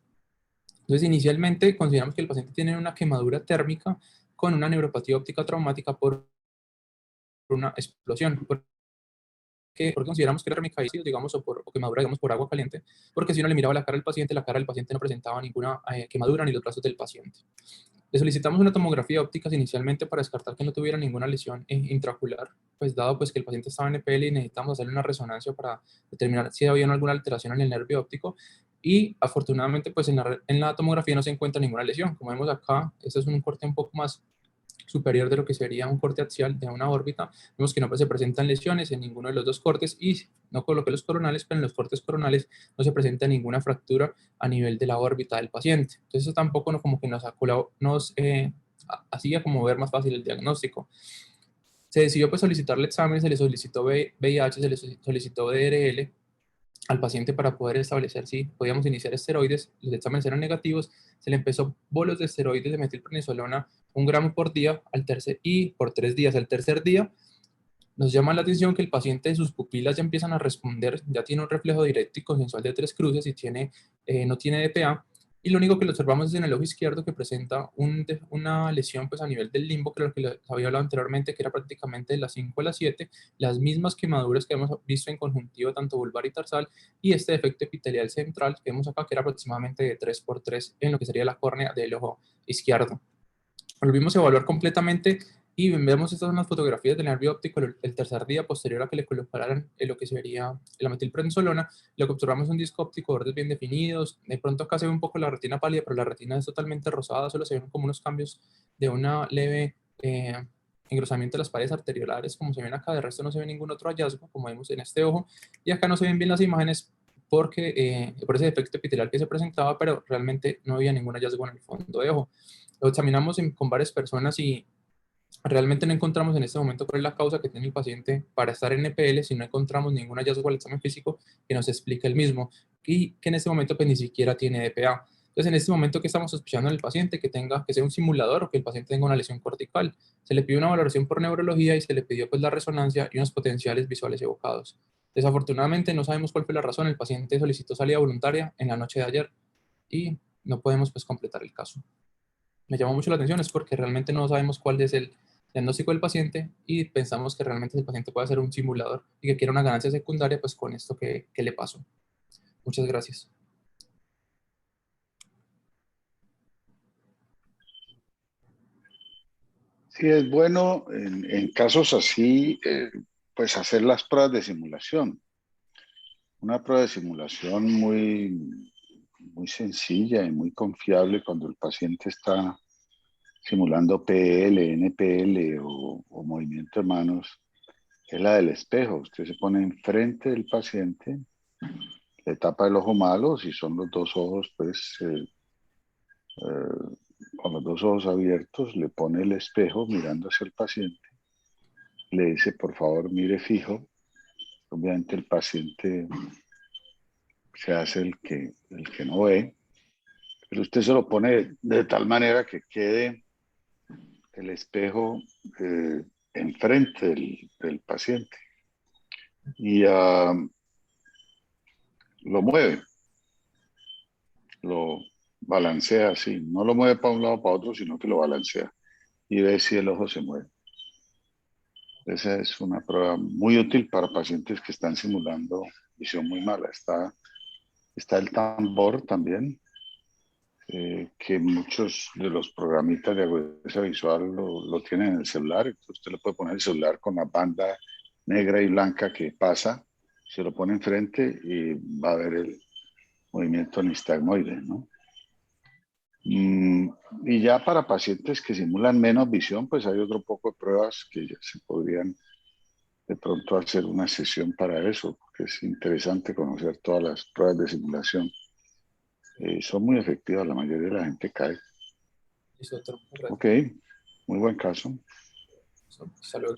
Entonces, inicialmente consideramos que el paciente tiene una quemadura térmica con una neuropatía óptica traumática por una explosión. Porque consideramos que era térmica, digamos, o quemadura, digamos, por agua caliente, porque si uno le miraba la cara del paciente no presentaba ninguna quemadura ni los brazos del paciente. Le solicitamos una tomografía óptica inicialmente para descartar que no tuviera ninguna lesión intraocular, pues dado pues, que el paciente estaba en NPL y necesitamos hacerle una resonancia para determinar si había alguna alteración en el nervio óptico, y afortunadamente pues en la tomografía no se encuentra ninguna lesión. Como vemos acá, este es un corte un poco más superior de lo que sería un corte axial de una órbita. Vemos que no se presentan lesiones en ninguno de los dos cortes y no coloqué los coronales, pero en los cortes coronales no se presenta ninguna fractura a nivel de la órbita del paciente. Entonces eso tampoco como que nos hacía como ver más fácil el diagnóstico. Se decidió pues solicitarle examen, se le solicitó VIH, se le solicitó DRL al paciente para poder establecer si podíamos iniciar esteroides. Los exámenes eran negativos, se le empezó bolos de esteroides de metilprednisolona 1 gramo por día y por 3 días. Al tercer día nos llama la atención que el paciente, sus pupilas ya empiezan a responder, ya tiene un reflejo directo y consensual de 3 cruces y no tiene DPA. Y lo único que lo observamos es en el ojo izquierdo, que presenta una lesión pues, a nivel del limbo, que es lo que les había hablado anteriormente, que era prácticamente de las 5 a las 7, las mismas quemaduras que hemos visto en conjuntivo, tanto vulvar y tarsal, y este defecto epitelial central que vemos acá, que era aproximadamente de 3x3 en lo que sería la córnea del ojo izquierdo. Volvimos a evaluar completamente y vemos estas son las fotografías del nervio óptico el tercer día posterior a que le colocaran lo que sería la metilprednisolona. Lo que observamos es un disco óptico, bordes bien definidos. De pronto acá se ve un poco la retina pálida, pero la retina es totalmente rosada, solo se ven como unos cambios de una leve engrosamiento de las paredes arteriolares, como se ven acá. De resto no se ve ningún otro hallazgo, como vemos en este ojo. Y acá no se ven bien las imágenes por ese defecto epitelial que se presentaba, pero realmente no había ningún hallazgo en el fondo de ojo. Lo examinamos con varias personas y realmente no encontramos en este momento cuál es la causa que tiene el paciente para estar en NPL si no encontramos ningún hallazgo al examen físico que nos explique el mismo y que en este momento pues ni siquiera tiene DPA. Entonces en este momento que estamos sospechando en el paciente que sea un simulador o que el paciente tenga una lesión cortical. Se le pidió una valoración por neurología y se le pidió pues la resonancia y unos potenciales visuales evocados. Desafortunadamente no sabemos cuál fue la razón, el paciente solicitó salida voluntaria en la noche de ayer y no podemos pues completar el caso. Me llamó mucho la atención es porque realmente no sabemos cuál es el diagnóstico del paciente y pensamos que realmente el paciente puede ser un simulador y que quiere una ganancia secundaria pues con esto que le pasó. Muchas gracias. Sí, es bueno en casos así, pues hacer las pruebas de simulación. Una prueba de simulación muy sencilla y muy confiable cuando el paciente está simulando PL, NPL o movimiento de manos, es la del espejo. Usted se pone enfrente del paciente, le tapa el ojo malo, si son los dos ojos, pues con los dos ojos abiertos, le pone el espejo mirando hacia el paciente, le dice, por favor, mire fijo. Obviamente el paciente se hace el que no ve, pero usted se lo pone de tal manera que quede el espejo enfrente del paciente y lo mueve, lo balancea así, no lo mueve para un lado o para otro, sino que lo balancea y ve si el ojo se mueve. Esa es una prueba muy útil para pacientes que están simulando visión muy mala. Está el tambor también, que muchos de los programitas de agudeza visual lo tienen en el celular. Entonces usted le puede poner el celular con la banda negra y blanca que pasa, se lo pone enfrente y va a ver el movimiento nistagmoide, ¿no? Y ya para pacientes que simulan menos visión, pues hay otro poco de pruebas que ya se podrían de pronto hacer una sesión para eso, porque es interesante conocer todas las pruebas de simulación. Son muy efectivas, la mayoría de la gente cae. Listo, doctor. Gracias. Ok, muy buen caso. Hasta luego.